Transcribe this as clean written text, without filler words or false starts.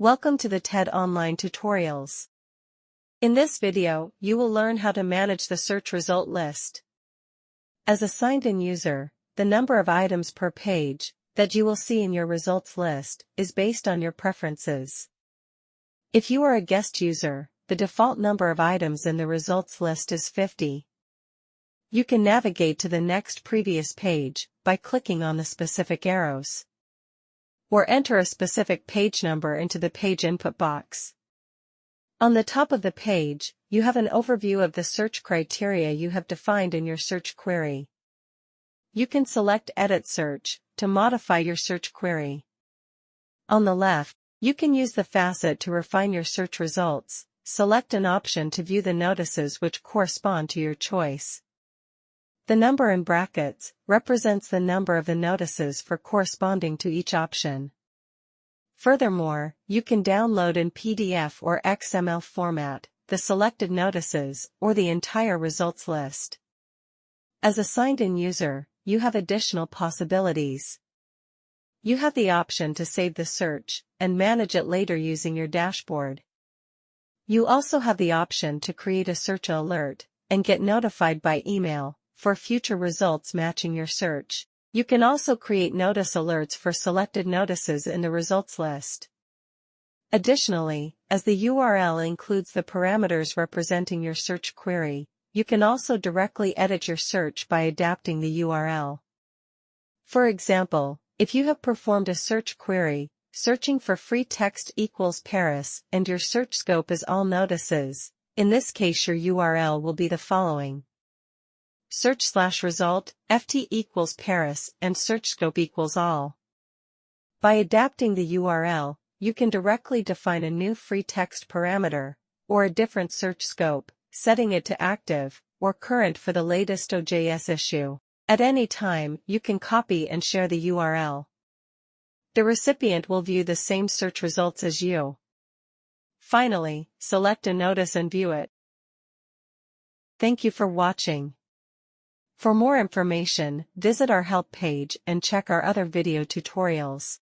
Welcome to the TED Online Tutorials. In this video, you will learn how to manage the search result list. As a signed-in user, the number of items per page that you will see in your results list is based on your preferences. If you are a guest user, the default number of items in the results list is 50. You can navigate to the next previous page by clicking on the specific arrows, or enter a specific page number into the page input box. On the top of the page, you have an overview of the search criteria you have defined in your search query. You can select Edit Search to modify your search query. On the left, you can use the facet to refine your search results. Select an option to view the notices which correspond to your choice. The number in brackets represents the number of the notices corresponding to each option. Furthermore, you can download in PDF or XML format the selected notices or the entire results list. As a signed-in user, you have additional possibilities. You have the option to save the search and manage it later using your dashboard. You also have the option to create a search alert and get notified by email for future results matching your search. You can also create notice alerts for selected notices in the results list. Additionally, as the URL includes the parameters representing your search query, you can also directly edit your search by adapting the URL. For example, if you have performed a search query, searching for free text equals Paris and your search scope is all notices, in this case your URL will be the following: search/result, ft equals Paris and search scope equals all. By adapting the URL, you can directly define a new free text parameter, or a different search scope, setting it to active or current for the latest OJS issue. At any time, you can copy and share the URL. The recipient will view the same search results as you. Finally, select a notice and view it. Thank you for watching. For more information, visit our help page and check our other video tutorials.